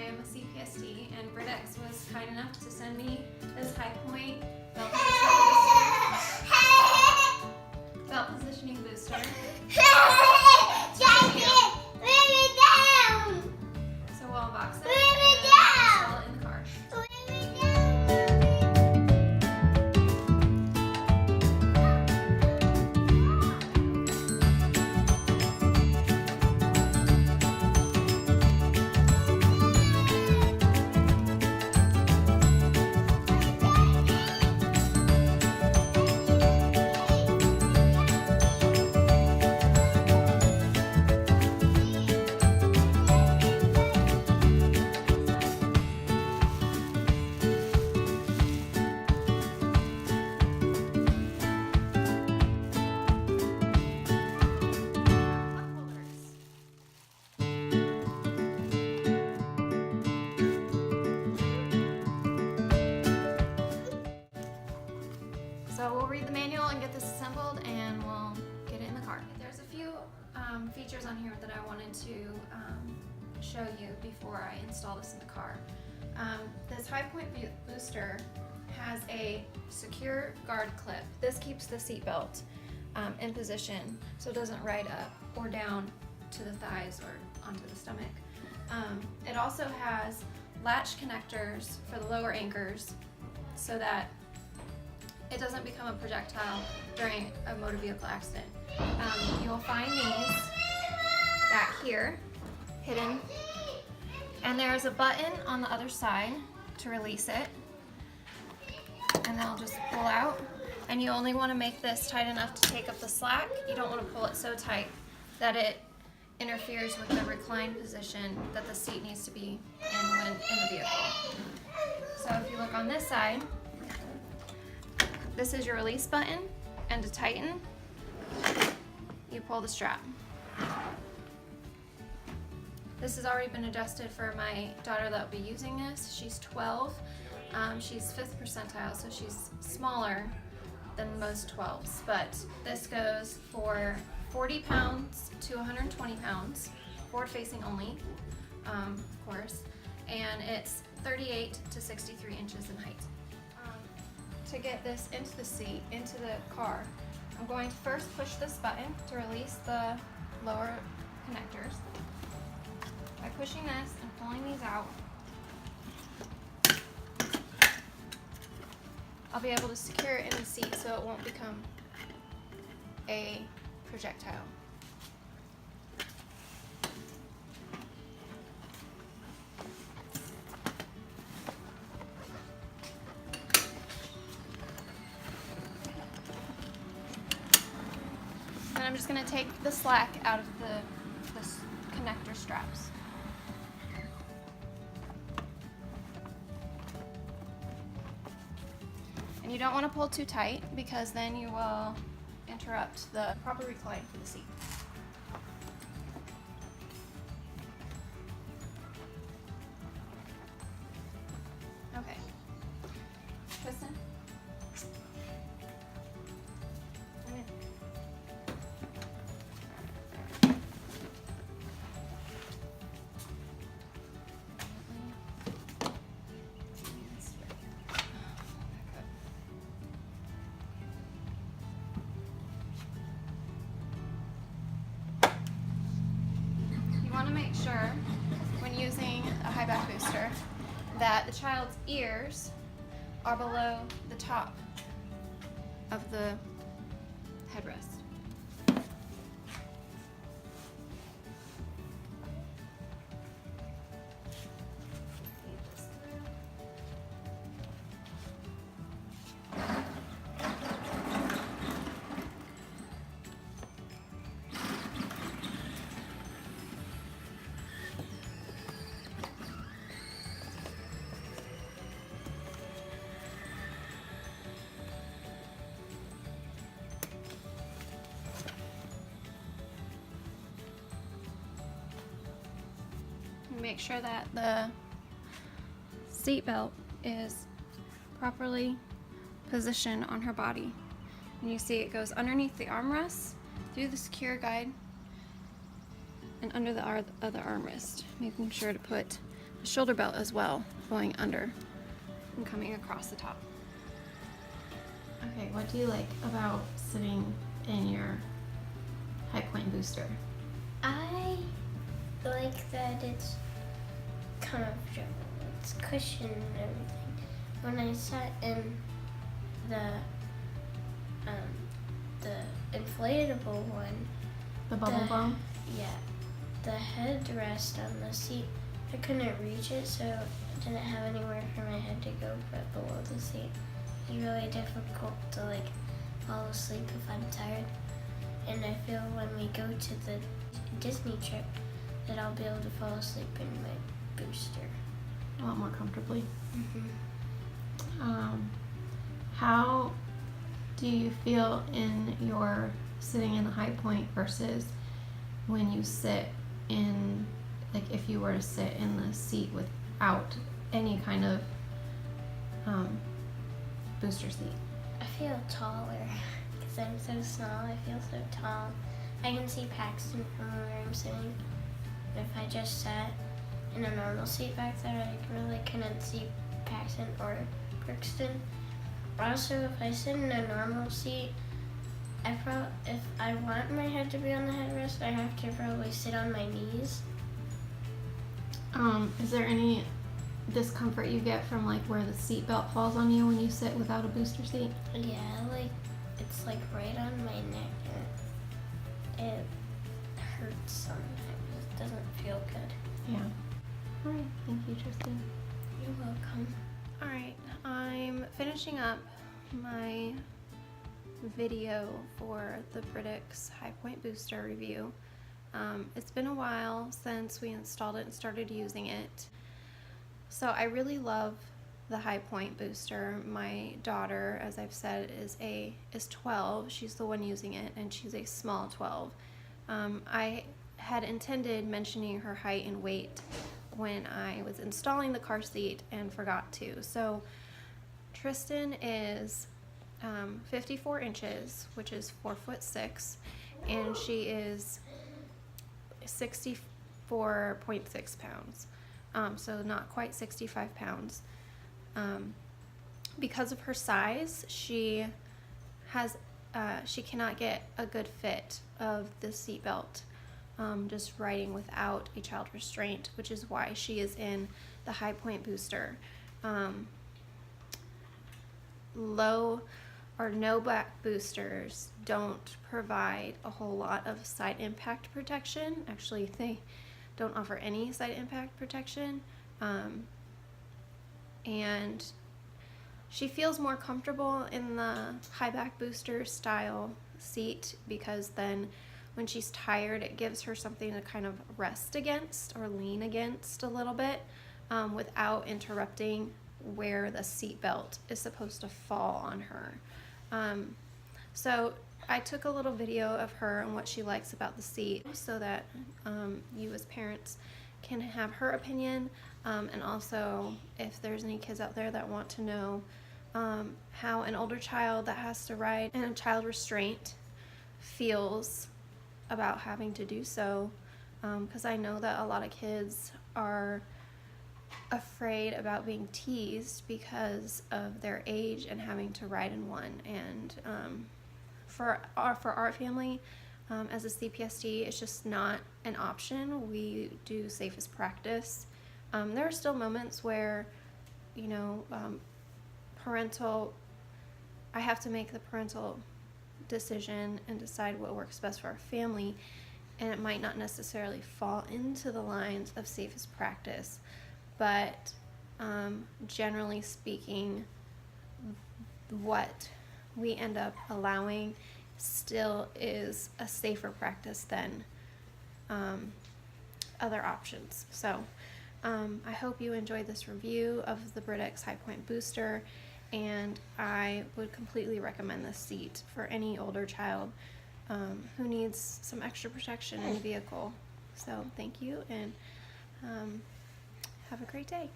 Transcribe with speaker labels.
Speaker 1: am a CPSD, and Britax was kind enough to send me this Highpoint belt positioning booster. So we'll unbox it and install it in the car. So we'll read the manual and get this assembled, and we'll get it in the car. There's a few features on here that I wanted to show you before I install this in the car. This Highpoint booster has a secure guard clip. This keeps the seat belt in position so it doesn't ride up or down to the thighs or onto the stomach. It also has latch connectors for the lower anchors so that it doesn't become a projectile during a motor vehicle accident. You will find these back here, hidden, and there's a button on the other side to release it, and they'll just pull out. And you only want to make this tight enough to take up the slack. You don't want to pull it so tight that it interferes with the recline position that the seat needs to be in when in the vehicle. So if you look on this side, this is your release button, and to tighten, you pull the strap. This has already been adjusted for my daughter that will be using this. She's 12. She's 5th percentile, so she's smaller than most 12s. But this goes for 40 pounds to 120 pounds, forward facing only, of course, and it's 38 to 63 inches in height. To get this into the seat, into the car, I'm going to first push this button to release the lower connectors. By pushing this and pulling these out, I'll be able to secure it in the seat so it won't become a projectile. And I'm just going to take the slack out of the connector straps. And you don't want to pull too tight because then you will interrupt the proper recline for the seat. Okay. Tristan? Come in. You want to make sure when using a high back booster that the child's ears are below the top of the headrest. Make sure that the seat belt is properly positioned on her body. And you see it goes underneath the armrest, through the secure guide, and under the other armrest, making sure to put the shoulder belt as well, going under and coming across the top. Okay, what do you like about sitting in your Highpoint booster?
Speaker 2: I like that it's comfortable. It's cushioned and everything. When I sat in the inflatable one,
Speaker 1: The bubble bum?
Speaker 2: Yeah, the headrest on the seat, I couldn't reach it, so I didn't have anywhere for my head to go but below the seat. It's really difficult to like fall asleep if I'm tired. And I feel when we go to the Disney trip that I'll be able to fall asleep in my booster.
Speaker 1: A lot more comfortably.
Speaker 2: Mm-hmm.
Speaker 1: How do you feel in your sitting in the Highpoint versus when you sit in, like if you were to sit in the seat without any kind of booster seat?
Speaker 2: I feel taller because I'm so small. I feel so tall. I can see Paxton from where I'm sitting. If I just sat in a normal seat back there, I really couldn't see Paxton or Brixton. Also, if I sit in a normal seat, if I want my head to be on the headrest, I have to probably sit on my knees.
Speaker 1: Is there any discomfort you get from like where the seat belt falls on you when you sit without a booster seat?
Speaker 2: Yeah, like it's like right on my neck and it hurts sometimes. It doesn't feel good.
Speaker 1: Yeah. All right. Thank you, Tristan.
Speaker 2: You're welcome.
Speaker 1: All right. I'm finishing up my video for the Britax Highpoint booster review. It's been a while since we installed it and started using it. So I really love the Highpoint booster. My daughter, as I've said, is 12. She's the one using it, and she's a small 12. I had intended mentioning her height and weight when I was installing the car seat and forgot to. So Tristan is 54 inches, which is 4'6", and she is 64.6 pounds. So not quite 65 pounds. Because of her size, she cannot get a good fit of the seat belt, just riding without a child restraint, which is why she is in the Highpoint booster. Low or no back boosters don't provide a whole lot of side impact protection. Actually, they don't offer any side impact protection. And she feels more comfortable in the high back booster style seat because then when she's tired, it gives her something to kind of rest against or lean against a little bit without interrupting where the seat belt is supposed to fall on her. So I took a little video of her and what she likes about the seat so that you as parents can have her opinion, and also if there's any kids out there that want to know how an older child that has to ride in a child restraint feels about having to do so, because I know that a lot of kids are afraid about being teased because of their age and having to ride in one. And for our family, as a CPSD, it's just not an option. We do safest practice. There are still moments where, you know, I have to make the parental decision and decide what works best for our family, and it might not necessarily fall into the lines of safest practice, but generally speaking, what we end up allowing still is a safer practice than other options. So I hope you enjoyed this review of the Britax Highpoint booster, and I would completely recommend this seat for any older child who needs some extra protection in the vehicle. So thank you, and have a great day.